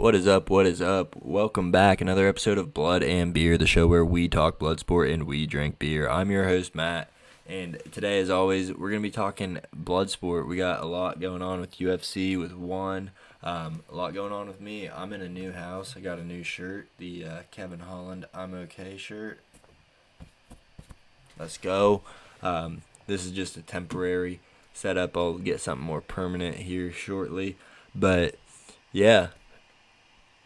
What is up? What is up? Welcome back. Another episode of Blood and Beer, the show where we talk blood sport and we drink beer. I'm your host, Matt, and today, as always, we're going to be talking blood sport. We got a lot going on with UFC, with one, a lot going on with me. I'm in a new house. I got a new shirt, the Kevin Holland I'm Okay shirt. Let's go. This is just a temporary setup. I'll get something more permanent here shortly, but yeah.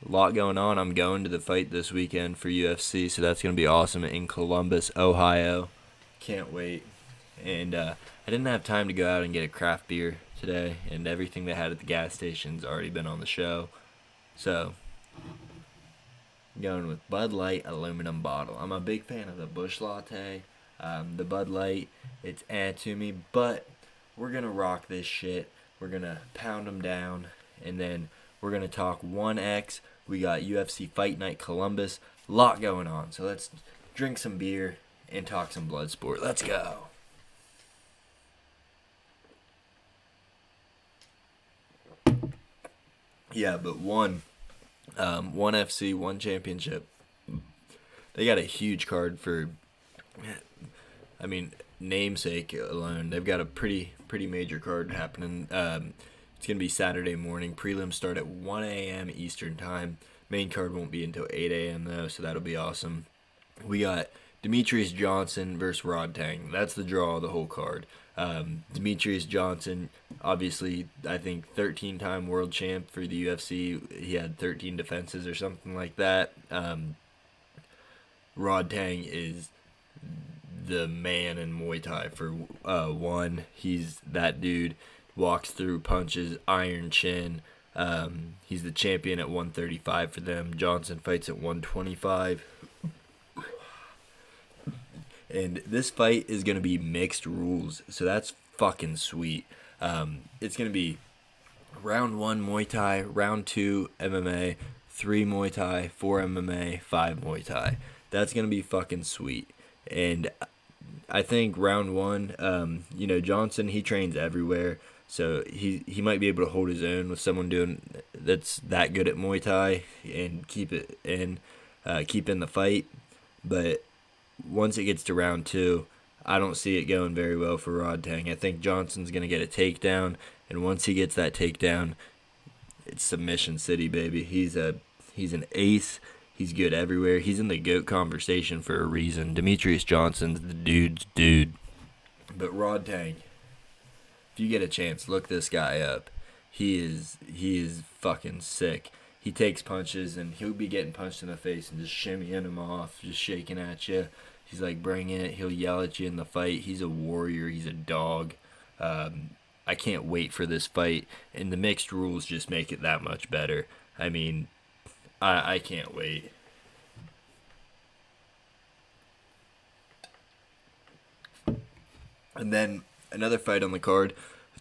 A lot going on. I'm going to the fight this weekend for UFC, so that's going to be awesome in Columbus, Ohio. Can't wait. And I didn't have time to go out and get a craft beer today, and everything they had at the gas station's already been on the show. So, I'm going with Bud Light aluminum bottle. I'm a big fan of the Busch Latte. The Bud Light, it's to me, but we're going to rock this shit. We're going to pound them down, and then we're going to talk 1X. We got UFC Fight Night Columbus. A lot going on. So let's drink some beer and talk some blood sport. Let's go. Yeah, but one FC, one championship. They got a huge card for, namesake alone. They've got a pretty major card happening. It's going to be Saturday morning. Prelims start at 1 a.m. Eastern Time. Main card won't be until 8 a.m. though, so that'll be awesome. We got Demetrius Johnson versus Rodtang. That's the draw of the whole card. Demetrius Johnson, obviously, I think 13-time world champ for the UFC. He had 13 defenses or something like that. Rodtang is the man in Muay Thai for one. He's that dude. Walks through punches, iron chin. He's the champion at 135 for them. Johnson fights at 125. And this fight is going to be mixed rules, so that's fucking sweet. It's going to be round 1 Muay Thai, round 2 MMA, 3 Muay Thai, 4 MMA, 5 Muay Thai. That's going to be fucking sweet. And I think round 1, Johnson, he trains everywhere. So he might be able to hold his own with someone that's that good at Muay Thai and keep in the fight. But once it gets to round 2, I don't see it going very well for Rodtang. I think Johnson's gonna get a takedown, and once he gets that takedown, it's submission city, baby. He's an ace. He's good everywhere. He's in the GOAT conversation for a reason. Demetrius Johnson's the dude's dude. But Rodtang, if you get a chance, look this guy up. He is fucking sick. He takes punches, and he'll be getting punched in the face and just shimmying him off, just shaking at you. He's like, bring it. He'll yell at you in the fight. He's a warrior. He's a dog. I can't wait for this fight, and the mixed rules just make it that much better. I mean, I can't wait. And then another fight on the card,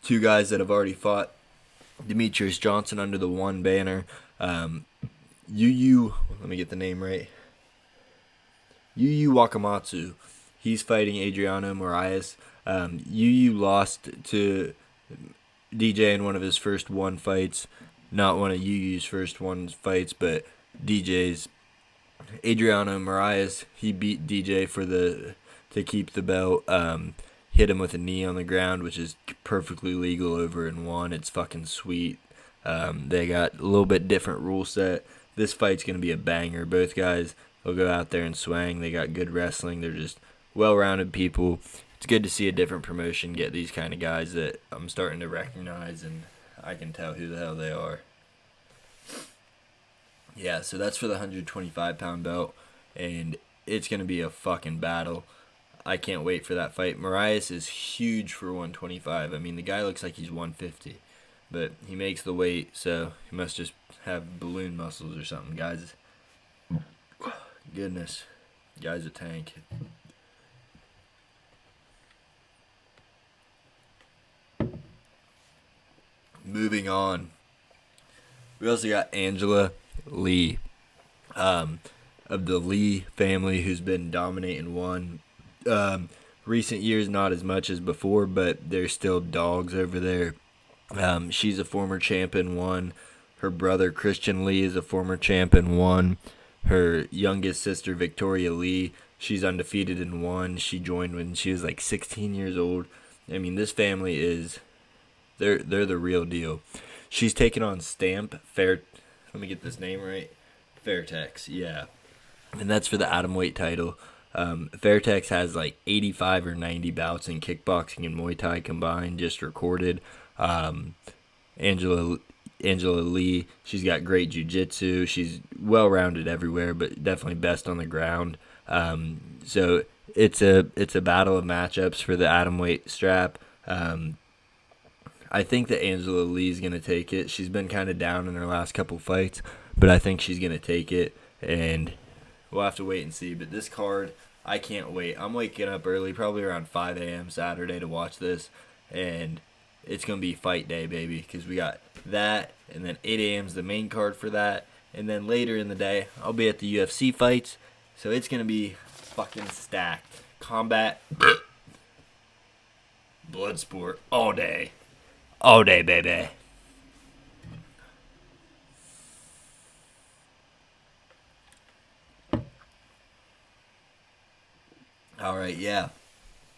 two guys that have already fought. Demetrius Johnson under the one banner. Yuyu, let me get the name right. Yuyu Wakamatsu. He's fighting Adriano Moraes. Yuyu lost to DJ in one of his first one fights. Not one of Yuyu's first one fights, but DJ's. Adriano Moraes, he beat DJ to keep the belt. Hit him with a knee on the ground, which is perfectly legal over in one. It's fucking sweet. They got a little bit different rule set. This fight's going to be a banger. Both guys will go out there and swang. They got good wrestling. They're just well-rounded people. It's good to see a different promotion get these kind of guys that I'm starting to recognize, and I can tell who the hell they are. Yeah, so that's for the 125-pound belt, and it's going to be a fucking battle. I can't wait for that fight. Moraes is huge for 125. I mean, the guy looks like he's 150, but he makes the weight, so he must just have balloon muscles or something. Guys, goodness, guy's a tank. Moving on, we also got Angela Lee, of the Lee family, who's been dominating one. Recent years, not as much as before, but they're still dogs over there. She's a former champ in one, Her brother Christian Lee is a former champ and won. Her youngest sister Victoria Lee, she's undefeated and won. She joined when she was like 16 years old. I mean, this family is they're the real deal. She's taking on Stamp Fair. Let me get this name right. Fairtex, yeah, and that's for the atomweight title. Fairtex has like 85 or 90 bouts in kickboxing and Muay Thai combined, just recorded. Angela Lee, she's got great jiu-jitsu. She's well-rounded everywhere, but definitely best on the ground. So it's a battle of matchups for the atomweight strap. I think that Angela Lee's going to take it. She's been kind of down in her last couple fights, but I think she's going to take it, and we'll have to wait and see. But this card, I can't wait. I'm waking up early, probably around 5 a.m. Saturday to watch this, and it's going to be fight day, baby, because we got that, and then 8 a.m. is the main card for that, and then later in the day, I'll be at the UFC fights, so it's going to be fucking stacked. Combat, blood sport, all day. All day, baby. Alright, yeah.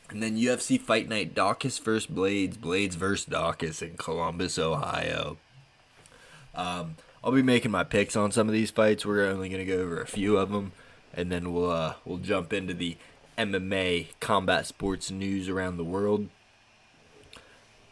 And then UFC Fight Night Daukus versus Blaydes. Blaydes versus Daukus in Columbus, Ohio. I'll be making my picks on some of these fights. We're only going to go over a few of them. And then we'll jump into the MMA combat sports news around the world.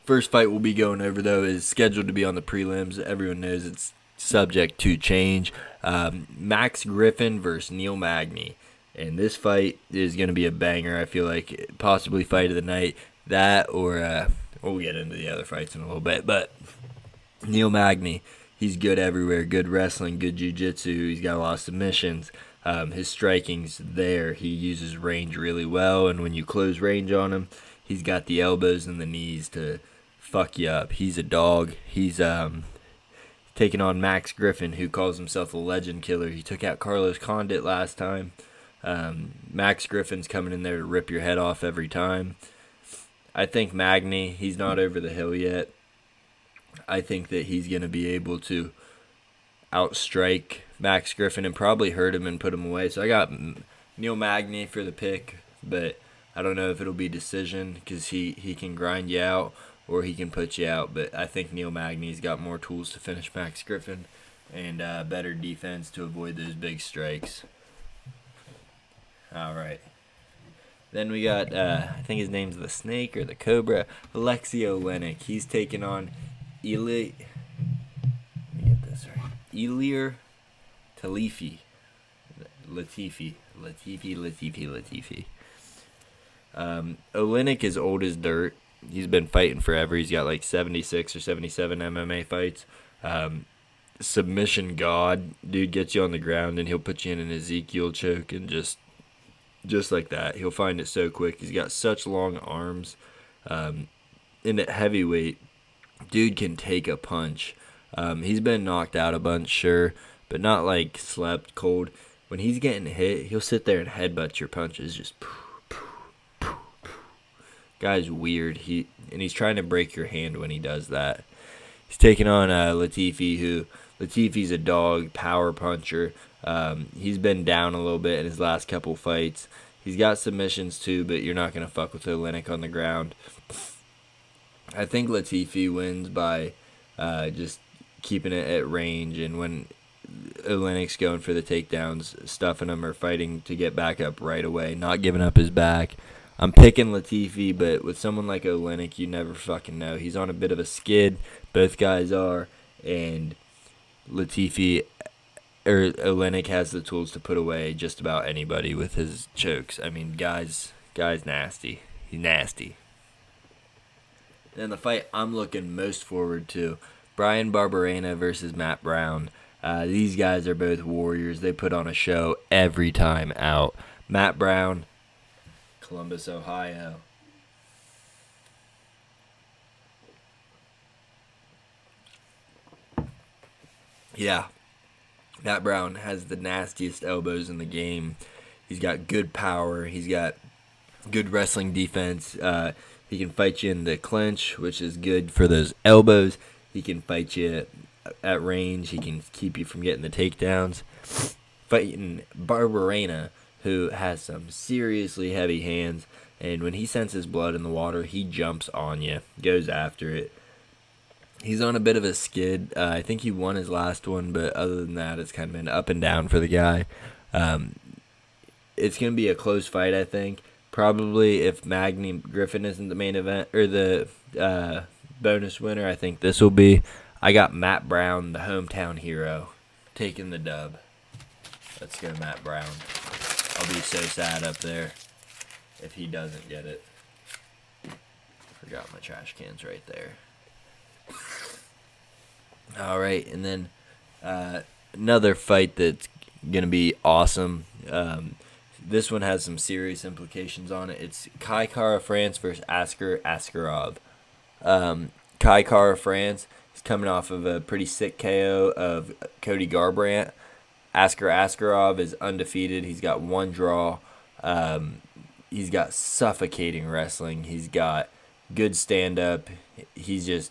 First fight we'll be going over, though, is scheduled to be on the prelims. Everyone knows it's subject to change. Max Griffin versus Neil Magny. And this fight is going to be a banger, I feel like. Possibly fight of the night. That or we'll get into the other fights in a little bit. But Neil Magny, he's good everywhere. Good wrestling, good jiu-jitsu. He's got a lot of submissions. His striking's there. He uses range really well. And when you close range on him, he's got the elbows and the knees to fuck you up. He's a dog. He's taking on Max Griffin, who calls himself a legend killer. He took out Carlos Condit last time. Max Griffin's coming in there to rip your head off every time. I think Magny, he's not over the hill yet. I think that he's going to be able to outstrike Max Griffin and probably hurt him and put him away. So I got Neil Magny for the pick, but I don't know if it'll be decision because he can grind you out or he can put you out. But I think Neil Magny's got more tools to finish Max Griffin and better defense to avoid those big strikes. All right. Then we got, I think his name's the Snake or the Cobra, Alexei Oleinik. He's taking on Ilir Latifi. Oleinik is old as dirt. He's been fighting forever. He's got like 76 or 77 MMA fights. Submission god. Dude gets you on the ground and he'll put you in an Ezekiel choke and just like that. He'll find it so quick. He's got such long arms. In at heavyweight, dude can take a punch. He's been knocked out a bunch, sure, but not like slept cold. When he's getting hit, he'll sit there and headbutt your punches. Just guy's weird. He's trying to break your hand when he does that. He's taking on Latifi, Latifi's a dog, power puncher. He's been down a little bit in his last couple fights. He's got submissions too, but you're not going to fuck with Oleinik on the ground. I think Latifi wins by just keeping it at range, and when Oleinik's going for the takedowns, stuffing him or fighting to get back up right away, not giving up his back. I'm picking Latifi, but with someone like Oleinik, you never fucking know. He's on a bit of a skid. Both guys are, and Oleinik has the tools to put away just about anybody with his chokes. I mean, guy's nasty. He's nasty. Then the fight I'm looking most forward to, Brian Barberena versus Matt Brown. These guys are both warriors. They put on a show every time out. Matt Brown, Columbus, Ohio. Yeah, Matt Brown has the nastiest elbows in the game. He's got good power. He's got good wrestling defense. He can fight you in the clinch, which is good for those elbows. He can fight you at range. He can keep you from getting the takedowns. Fighting Barberena, who has some seriously heavy hands, and when he senses blood in the water, he jumps on you, goes after it. He's on a bit of a skid. I think he won his last one, but other than that, it's kind of been up and down for the guy. It's going to be a close fight, I think. Probably if Magny Griffin isn't the main event or the bonus winner, I think this will be. I got Matt Brown, the hometown hero, taking the dub. Let's go, Matt Brown. I'll be so sad up there if he doesn't get it. Forgot my trash cans right there. All right, and then another fight that's going to be awesome. This one has some serious implications on it. It's Kai Kara France versus Askar Askarov. Kai Kara France is coming off of a pretty sick KO of Cody Garbrandt. Askar Askarov is undefeated. He's got one draw. He's got suffocating wrestling. He's got good stand-up. He's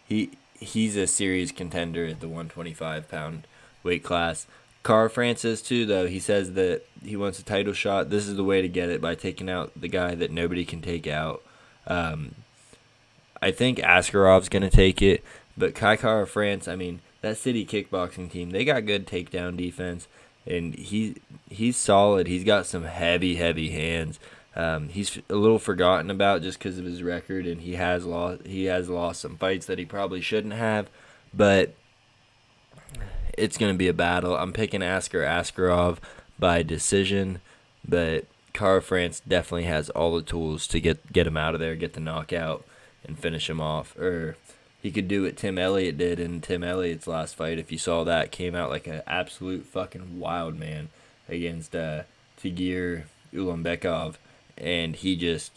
a serious contender at the 125-pound weight class. Kara France is too, though. He says that he wants a title shot. This is the way to get it, by taking out the guy that nobody can take out. I think Askarov's going to take it, but Kai Kara France, I mean, that city kickboxing team, they got good takedown defense, and he's solid. He's got some heavy hands. He's a little forgotten about just because of his record, and he has lost some fights that he probably shouldn't have, but it's going to be a battle. I'm picking Askar Askarov by decision, but Kara France definitely has all the tools to get him out of there, get the knockout, and finish him off. Or he could do what Tim Elliott did in Tim Elliott's last fight. If you saw that, came out like an absolute fucking wild man against Tigir Ulanbekov, and he just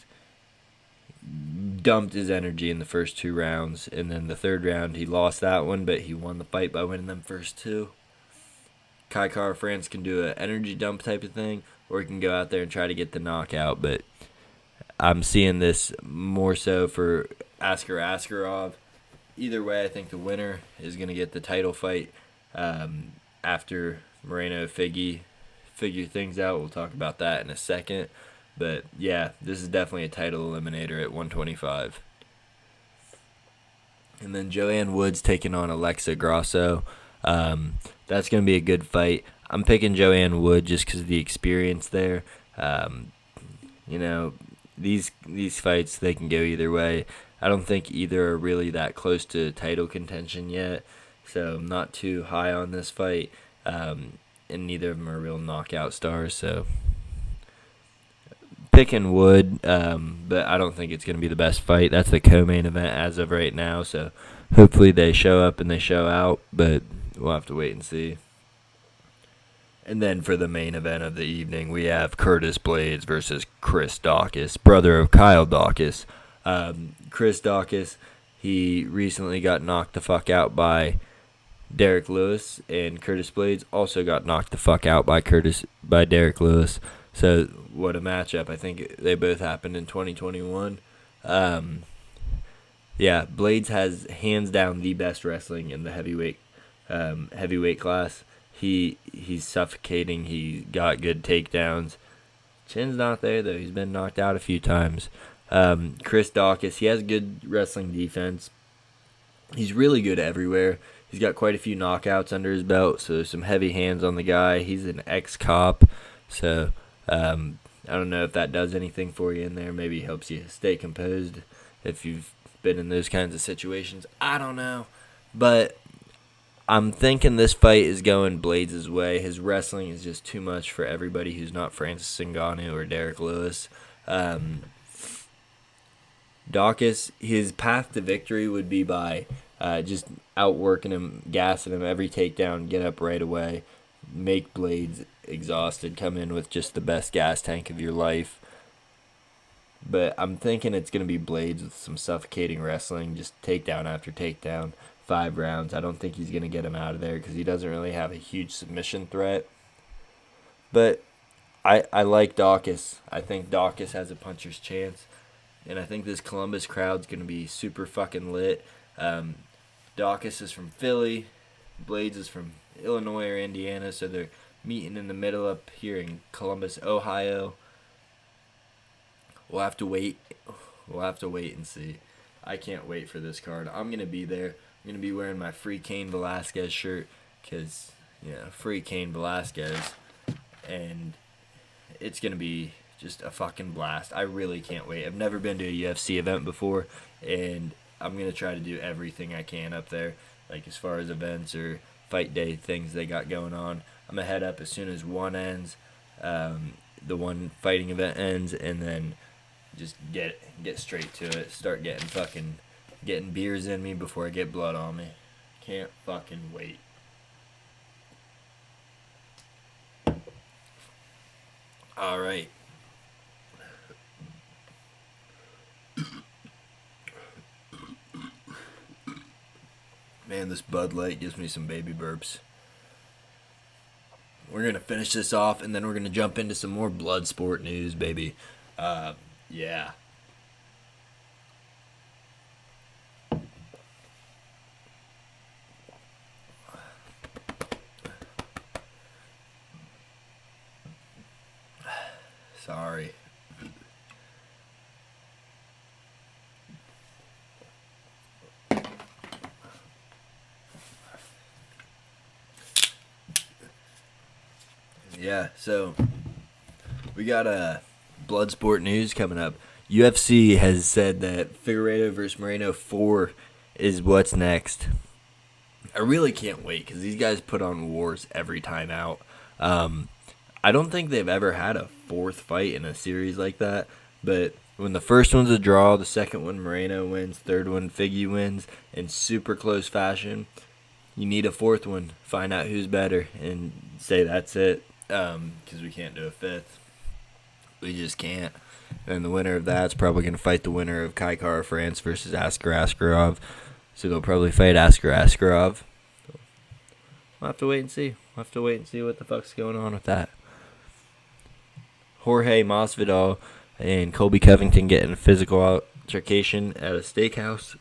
dumped his energy in the first 2 rounds, and then the third round he lost that one, but he won the fight by winning them first 2. Kai Kara France can do an energy dump type of thing, or he can go out there and try to get the knockout, but I'm seeing this more so for Askar Askarov. Either way, I think the winner is going to get the title fight after Moreno figure things out. We'll talk about that in a second. But, yeah, this is definitely a title eliminator at 125. And then Joanne Woods taking on Alexa Grasso. That's going to be a good fight. I'm picking Joanne Wood just because of the experience there. These fights, they can go either way. I don't think either are really that close to title contention yet, so I'm not too high on this fight. And neither of them are real knockout stars, so picking Wood, but I don't think it's going to be the best fight. That's the co-main event as of right now, so hopefully they show up and they show out, but we'll have to wait and see. And then for the main event of the evening, we have Curtis Blaydes versus Chris Daukus, brother of Kyle Daukus. Chris Daukus, he recently got knocked the fuck out by Derek Lewis, and Curtis Blaydes also got knocked the fuck out by Derek Lewis. So what a matchup. I think they both happened in 2021. Blaydes has hands down the best wrestling in the heavyweight class. He's suffocating. He got good takedowns. Chin's not there, though. He's been knocked out a few times. Chris Daukus, he has good wrestling defense. He's really good everywhere. He's got quite a few knockouts under his belt, so some heavy hands on the guy. He's an ex-cop, so I don't know if that does anything for you in there. Maybe helps you stay composed if you've been in those kinds of situations. I don't know, but I'm thinking this fight is going Blaydes' way. His wrestling is just too much for everybody who's not Francis Ngannou or Derek Lewis. Daukus, his path to victory would be by just outworking him, gassing him every takedown, get up right away, make Blaydes exhausted, come in with just the best gas tank of your life. But I'm thinking it's going to be Blaydes with some suffocating wrestling, just takedown after takedown, 5 rounds. I don't think he's going to get him out of there because he doesn't really have a huge submission threat. But I like Daukus. I think Daukus has a puncher's chance. And I think this Columbus crowd's going to be super fucking lit. Daukus is from Philly. Blaydes is from Illinois or Indiana, so they're meeting in the middle up here in Columbus, Ohio. We'll have to wait. We'll have to wait and see. I can't wait for this card. I'm going to be there. I'm going to be wearing my Free Cain Velasquez shirt because, Free Cain Velasquez. And it's going to be just a fucking blast. I really can't wait. I've never been to a UFC event before, and I'm going to try to do everything I can up there, like as far as events or fight day things they got going on. I'm going to head up as soon as one ends, the one fighting event ends, and then just get straight to it. Start getting beers in me before I get blood on me. Can't fucking wait. All right. Man, this Bud Light gives me some baby burps. We're going to finish this off, and then we're going to jump into some more blood sport news, baby. Yeah. Sorry. Yeah, so we got blood sport news coming up. UFC has said that Figueiredo versus Moreno 4 is what's next. I really can't wait because these guys put on wars every time out. I don't think they've ever had a fourth fight in a series like that, but when the first one's a draw, the second one Moreno wins, third one Figgy wins in super close fashion, you need a fourth one, find out who's better, and say that's it, because we can't do a fifth. We just can't. And the winner of that's probably going to fight the winner of Kai Kara France versus Askar Askarov. So they'll probably fight Askar Askarov. We'll have to wait and see. We'll have to wait and see what the fuck's going on with that. Jorge Masvidal and Colby Covington getting a physical altercation at a steakhouse.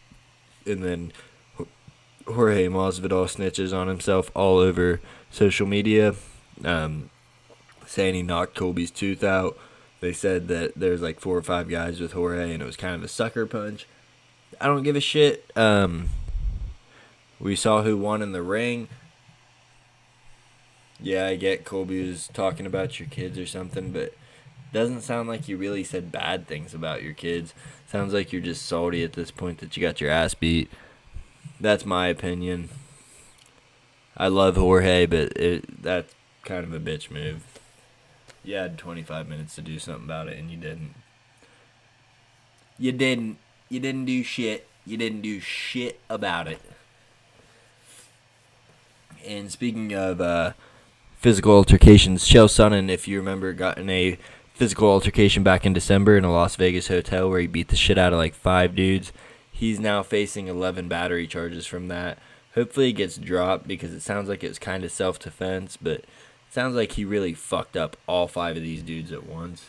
And then Jorge Masvidal snitches on himself all over social media, saying he knocked Colby's tooth out. They said that there's like 4 or 5 guys with Jorge, and it was kind of a sucker punch. I don't give a shit. We saw who won in the ring. Yeah, I get Colby was talking about your kids or something, but doesn't sound like you really said bad things about your kids. Sounds like you're just salty at this point that you got your ass beat. That's my opinion. I love Jorge, but that's kind of a bitch move. You had 25 minutes to do something about it, and you didn't. You didn't do shit. You didn't do shit about it. And speaking of physical altercations, Chael Sonnen, if you remember, got in a physical altercation back in December in a Las Vegas hotel where he beat the shit out of like 5 dudes. He's now facing 11 battery charges from that. Hopefully he gets dropped because it sounds like it was kind of self-defense, but it sounds like he really fucked up all 5 of these dudes at once,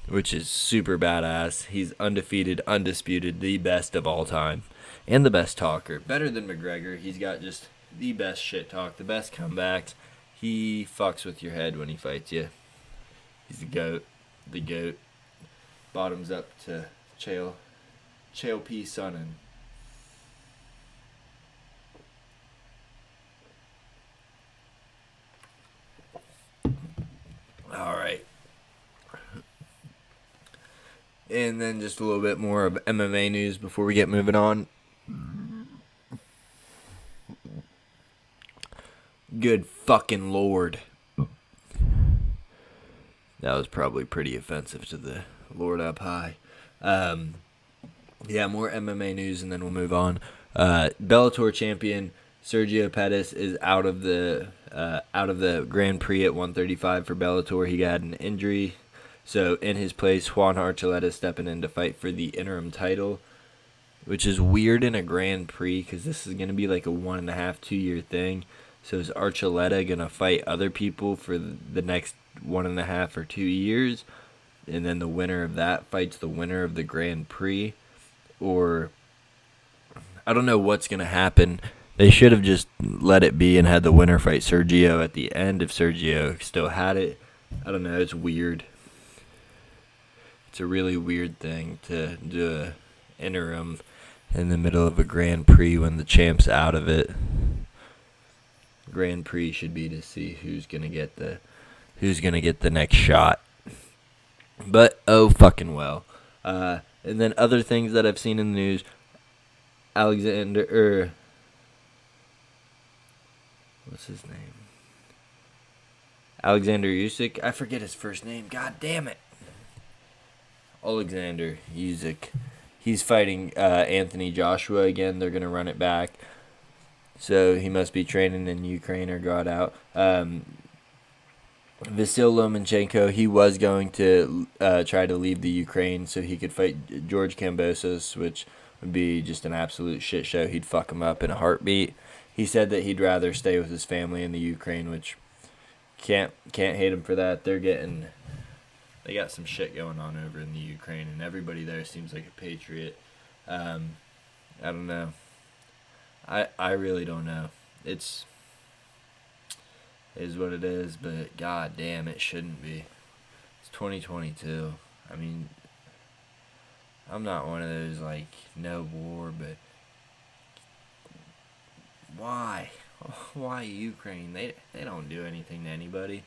which is super badass. He's undefeated, undisputed, the best of all time, and the best talker. Better than McGregor. He's got just the best shit talk, the best comebacks. He fucks with your head when he fights you. He's the GOAT. The GOAT. Bottoms up to Chael P. Sonnen. All right. And then just a little bit more of MMA news before we get moving on. Good fucking Lord. That was probably pretty offensive to the Lord up high. Yeah, more MMA news and then we'll move on. Bellator champion Sergio Pettis is out of the Grand Prix at 135 for Bellator. He got an injury. So in his place, Juan Archuleta is stepping in to fight for the interim title, which is weird in a Grand Prix because this is going to be like a 1.5, 2 year thing. So is Archuleta going to fight other people for the next 1.5 or 2 years? And then the winner of that fights the winner of the Grand Prix? Or I don't know what's going to happen. They should have just let it be and had the winner fight Sergio at the end if Sergio still had it. I don't know. It's weird. It's a really weird thing to do a interim in the middle of a Grand Prix when the champ's out of it. Grand Prix should be to see who's gonna get the next shot. But oh fucking well. And then other things that I've seen in the news. What's his name? Alexander Usyk. I forget his first name. God damn it. Alexander Usyk. He's fighting Anthony Joshua again. They're going to run it back. So he must be training in Ukraine or got out. Vasyl Lomachenko, he was going to try to leave the Ukraine so he could fight George Kambosos, which would be just an absolute shit show. He'd fuck him up in a heartbeat. He said that he'd rather stay with his family in the Ukraine, which can't hate him for that. They got some shit going on over in the Ukraine, and everybody there seems like a patriot. I don't know. I really don't know. It is what it is, but god damn, it shouldn't be. It's 2022. I mean, I'm not one of those, like, no war, but why? Why Ukraine? They don't do anything to anybody.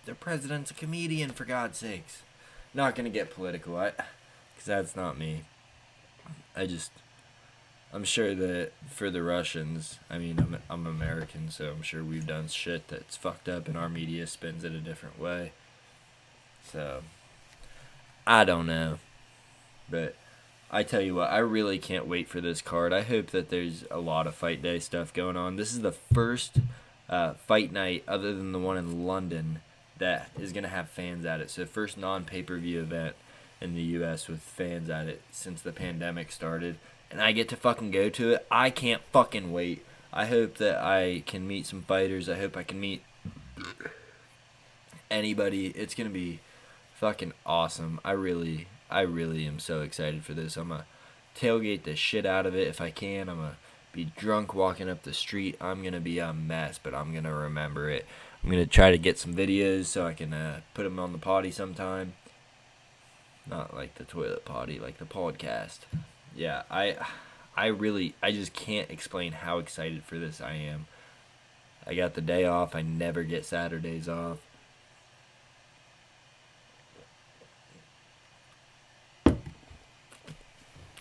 Their president's a comedian, for God's sakes. Not gonna get political, because that's not me. I'm sure that for the Russians, I mean, I'm American, so I'm sure we've done shit that's fucked up, and our media spins it a different way. So, I don't know. But I tell you what, I really can't wait for this card. I hope that there's a lot of Fight Day stuff going on. This is the first fight night, other than the one in London, that is going to have fans at it. So first non-pay-per-view event in the U.S. with fans at it since the pandemic started. And I get to fucking go to it. I can't fucking wait. I hope that I can meet some fighters. I hope I can meet anybody. It's going to be fucking awesome. I really am so excited for this. I'm going to tailgate the shit out of it if I can. I'm going to be drunk walking up the street. I'm going to be a mess, but I'm going to remember it. I'm going to try to get some videos so I can put them on the potty sometime. Not like the toilet potty, like the podcast. Yeah, I just can't explain how excited for this I am. I got the day off. I never get Saturdays off.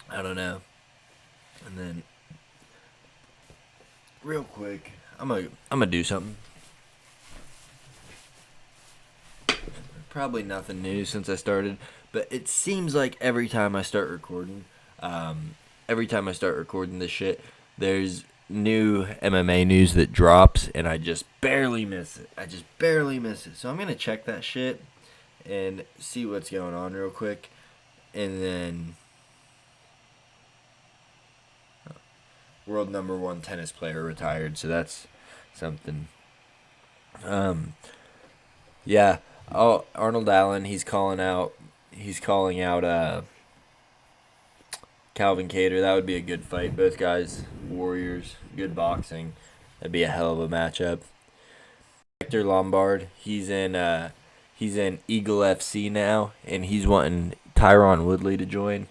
I don't know. And then, real quick, I'm gonna do something. Probably nothing new since I started, but it seems like every time I start recording this shit, there's new MMA news that drops, and I just barely miss it. So I'm gonna check that shit and see what's going on real quick, and then world number 1 tennis player retired, so that's something. Yeah. Oh, Arnold Allen, he's calling out Calvin Kattar. That would be a good fight. Both guys, warriors, good boxing. That'd be a hell of a matchup. Hector Lombard, he's in Eagle FC now, and he's wanting Tyron Woodley to join.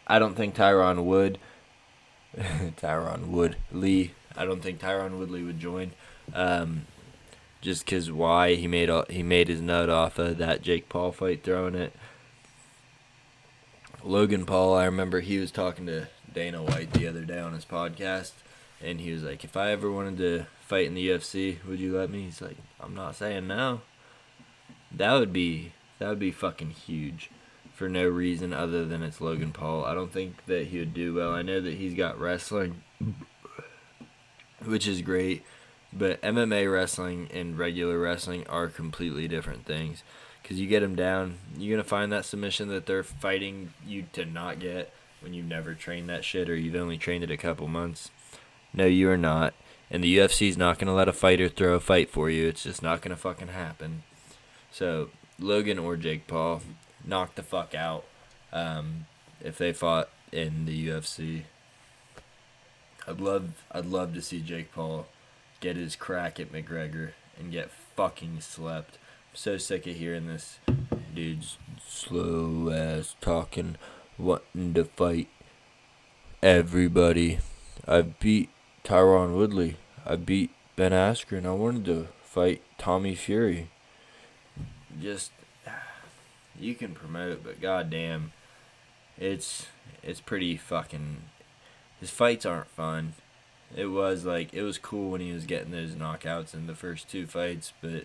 I don't think Tyron Woodley would join. Just because why he made his nut off of that Jake Paul fight throwing it. Logan Paul, I remember he was talking to Dana White the other day on his podcast, and he was like, if I ever wanted to fight in the UFC, would you let me? He's like, I'm not saying no. That would be fucking huge for no reason other than it's Logan Paul. I don't think that he would do well. I know that he's got wrestling, which is great. But MMA wrestling and regular wrestling are completely different things. Because you get them down, you're going to find that submission that they're fighting you to not get when you've never trained that shit or you've only trained it a couple months. No, you are not. And the UFC's not going to let a fighter throw a fight for you. It's just not going to fucking happen. So, Logan or Jake Paul, knock the fuck out if they fought in the UFC. I'd love to see Jake Paul get his crack at McGregor and get fucking slept. I'm so sick of hearing this dude's slow ass talking, wanting to fight everybody. I beat Tyron Woodley. I beat Ben Askren. I wanted to fight Tommy Fury. Just, you can promote, but goddamn, it's pretty fucking. His fights aren't fun. It was cool when he was getting those knockouts in the first two fights, but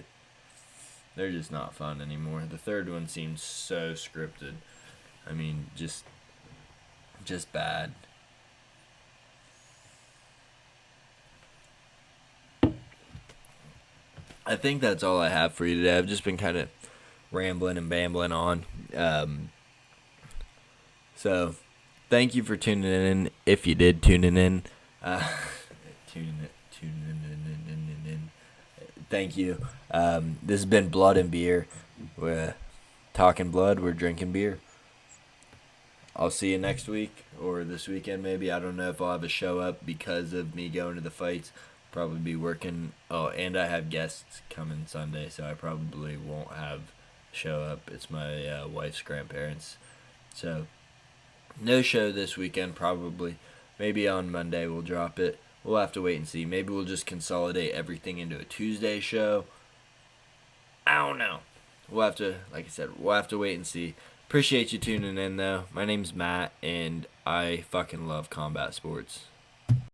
they're just not fun anymore. The third one seems so scripted. I mean, just bad. I think that's all I have for you today. I've just been kind of rambling and bambling on. So, thank you for tuning in. If you did tune in, thank you. This has been Blood and Beer. We're talking blood. We're drinking beer. I'll see you next week or this weekend maybe. I don't know if I'll have a show up because of me going to the fights. Probably be working. Oh, and I have guests coming Sunday, so I probably won't have show up. It's my wife's grandparents. So, no show this weekend probably. Maybe on Monday we'll drop it. We'll have to wait and see. Maybe we'll just consolidate everything into a Tuesday show. I don't know. We'll have to, like I said, we'll have to wait and see. Appreciate you tuning in, though. My name's Matt, and I fucking love combat sports.